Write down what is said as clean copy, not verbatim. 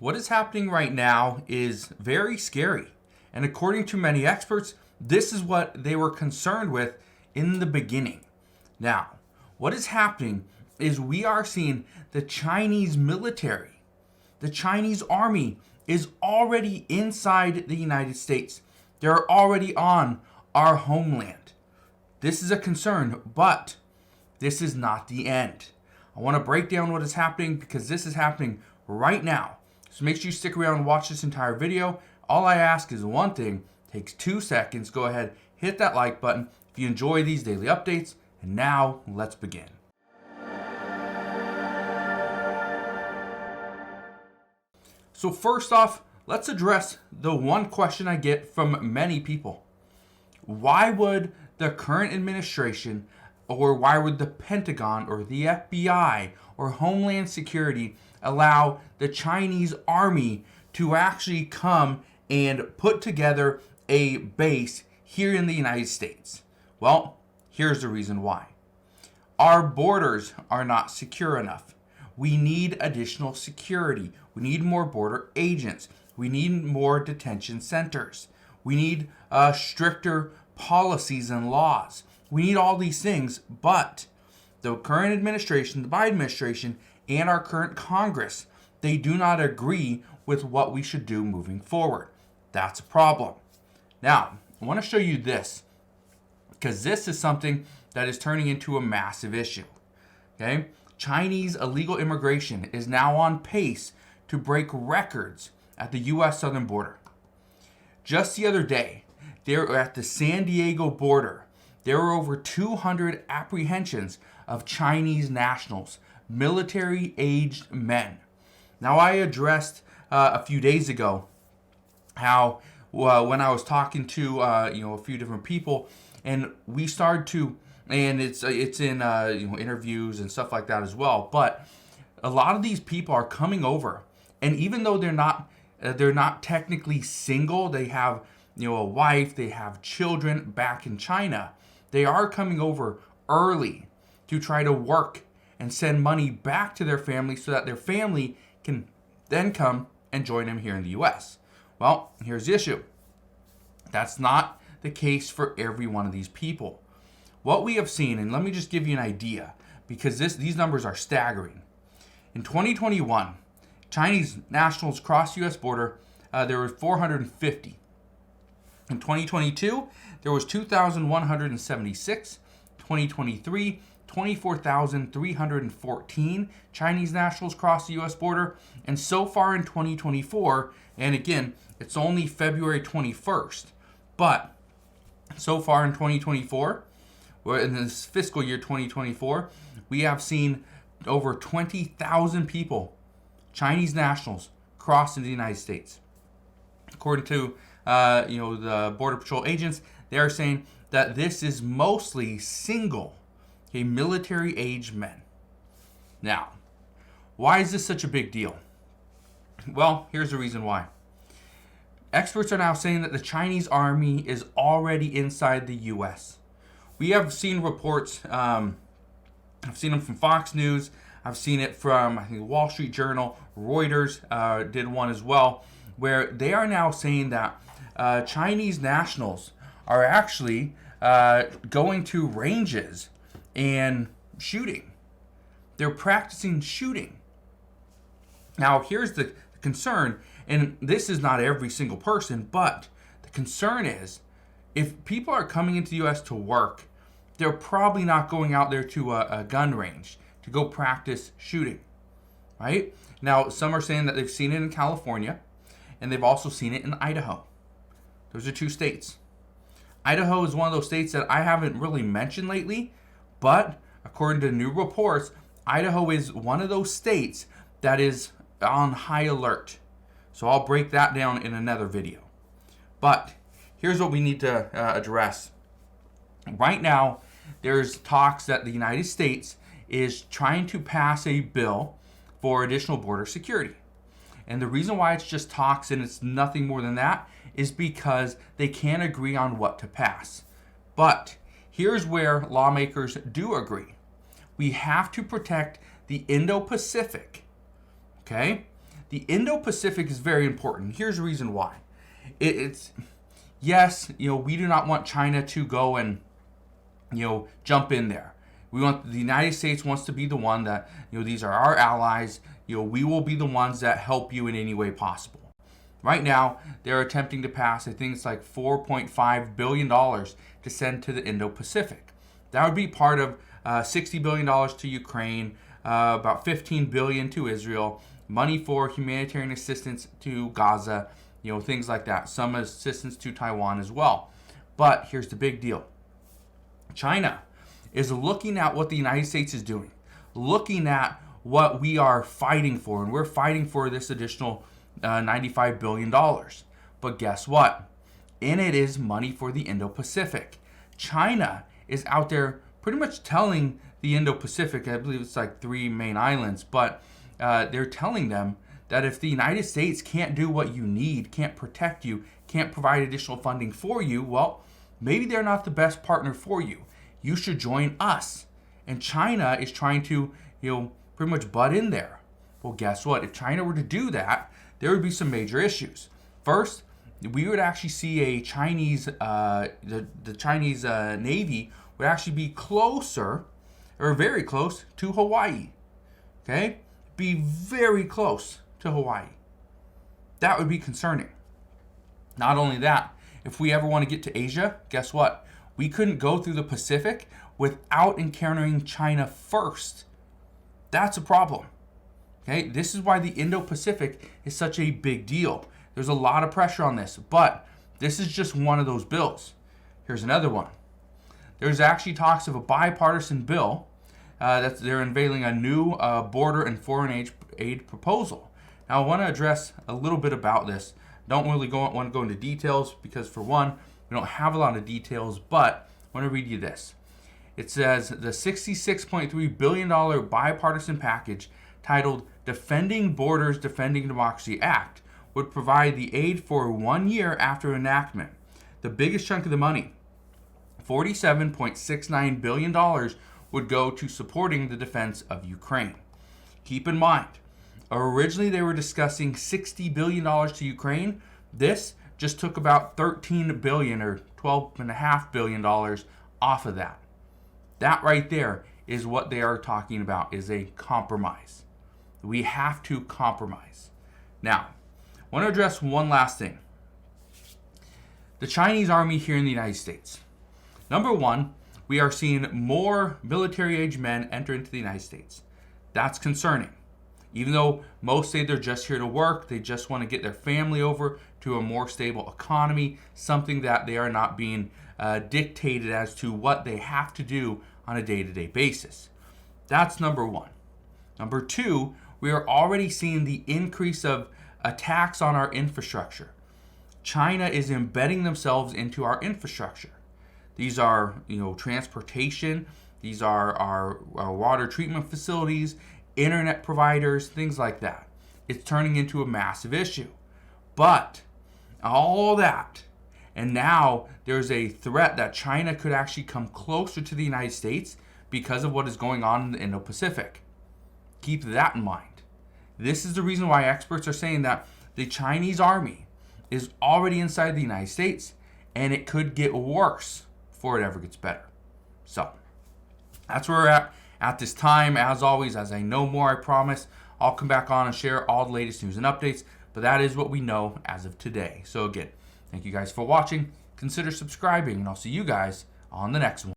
What is happening right now is very scary. And according to many experts, this is what they were concerned with in the beginning. Now, what is happening is we are seeing the Chinese military, the Chinese army is already inside the United States. They're already on our homeland. This is a concern, but this is not the end. I want to break down what is happening because this is happening right now. So make sure you stick around and watch this entire video. All I ask is one thing. It takes 2 seconds. Go ahead, hit that like button if you enjoy these daily updates. And now, let's begin. So first off, let's address the one question I get from many people. Why would the current administration, or why would the Pentagon or the FBI or Homeland Security allow the Chinese army to actually come and put together a base here in the United States? Well, here's the reason why. Our borders are not secure enough. We need additional security. We need more border agents. We need more detention centers. We need stricter policies and laws. We need all these things, but the current administration, the Biden administration, and our current Congress, they do not agree with what we should do moving forward. That's a problem. Now, I want to show you this, because this is something that is turning into a massive issue. Okay? Chinese illegal immigration is now on pace to break records at the U.S. southern border. Just the other day, there at the San Diego border, there were over 200 apprehensions of Chinese nationals, military-aged men. Now, I addressed a few days ago how when I was talking to a few different people, and we started to, and it's in interviews and stuff like that as well. But a lot of these people are coming over, and even though they're not technically single, they have a wife, they have children back in China. They are coming over early to try to work and send money back to their family so that their family can then come and join them here in the U.S. Well, here's the issue. That's not the case for every one of these people. What we have seen, and let me just give you an idea, because these numbers are staggering. In 2021, Chinese nationals crossed the U.S. border, there were 450. In 2022, there was 2,176. 2023, 24,314 Chinese nationals crossed the U.S. border. And so far in 2024, and again, it's only February 21st, but so far in 2024, in this fiscal year 2024, we have seen over 20,000 people, Chinese nationals, cross into the United States. According to the Border Patrol agents, they are saying that this is mostly single, military-aged men. Now, why is this such a big deal? Well, here's the reason why. Experts are now saying that the Chinese army is already inside the U.S. We have seen reports, I've seen them from Fox News, I've seen it from, I think, the Wall Street Journal, Reuters did one as well, where they are now saying that Chinese nationals are actually going to ranges and shooting. They're practicing shooting. Now, here's the concern, and this is not every single person, but the concern is if people are coming into the U.S. to work, they're probably not going out there to a gun range to go practice shooting, right? Now, some are saying that they've seen it in California, and they've also seen it in Idaho. Those are 2 states. Idaho is one of those states that I haven't really mentioned lately, but according to new reports, Idaho is one of those states that is on high alert. So I'll break that down in another video. But here's what we need to address. Right now, there's talks that the United States is trying to pass a bill for additional border security. And the reason why it's just talks and it's nothing more than that is because they can't agree on what to pass. But here's where lawmakers do agree. We have to protect the Indo-Pacific, okay? the Indo-Pacific is very important. Here's the reason why. It's yes, we do not want China to go and jump in there. We want the United States wants to be the one that these are our allies. We will be the ones that help you in any way possible. Right now, they're attempting to pass, I think it's like $4.5 billion to send to the Indo-Pacific. That would be part of $60 billion to Ukraine, about $15 billion to Israel, money for humanitarian assistance to Gaza, things like that. Some assistance to Taiwan as well. But here's the big deal. China is looking at what the United States is doing, looking at what we are fighting for, and we're fighting for this additional $95 billion. But guess what? In it is money for the Indo-Pacific. China is out there pretty much telling the Indo-Pacific, I believe it's like 3 main islands, but they're telling them that if the United States can't do what you need, can't protect you, can't provide additional funding for you, well, maybe they're not the best partner for you. You should join us. And China is trying to, pretty much butt in there. Well, guess what? If China were to do that, there would be some major issues. First, we would actually see a Chinese, the Chinese Navy would actually be closer, or very close, to Hawaii. Okay? Be very close to Hawaii. That would be concerning. Not only that, if we ever want to get to Asia, guess what? We couldn't go through the Pacific without encountering China first. That's a problem. Okay, this is why the Indo-Pacific is such a big deal. There's a lot of pressure on this, but this is just one of those bills. Here's another one. There's actually talks of a bipartisan bill that they're unveiling a new border and foreign aid proposal. Now, I want to address a little bit about this. Don't really want to go into details because, for one, we don't have a lot of details, but I want to read you this. It says the $66.3 billion bipartisan package titled Defending Borders, Defending Democracy Act would provide the aid for 1 year after enactment. The biggest chunk of the money, $47.69 billion, would go to supporting the defense of Ukraine. Keep in mind, originally they were discussing $60 billion to Ukraine. This just took about $13 billion or $12.5 billion off of that. That right there is what they are talking about, is a compromise. We have to compromise. Now, I want to address one last thing. The Chinese army here in the United States. Number one, we are seeing more military-age men enter into the United States. That's concerning. Even though most say they're just here to work, they just want to get their family over to a more stable economy, something that they are not being dictated as to what they have to do on a day-to-day basis. That's number one. Number two, we are already seeing the increase of attacks on our infrastructure. China is embedding themselves into our infrastructure. These are, transportation. These are our water treatment facilities, internet providers, things like that. It's turning into a massive issue. But all that, and now there's a threat that China could actually come closer to the United States because of what is going on in the Indo-Pacific. Keep that in mind. This is the reason why experts are saying that the Chinese army is already inside the United States, and it could get worse before it ever gets better. So, that's where we're at this time. As always, as I know more, I promise, I'll come back on and share all the latest news and updates, but that is what we know as of today. So again, thank you guys for watching. Consider subscribing, and I'll see you guys on the next one.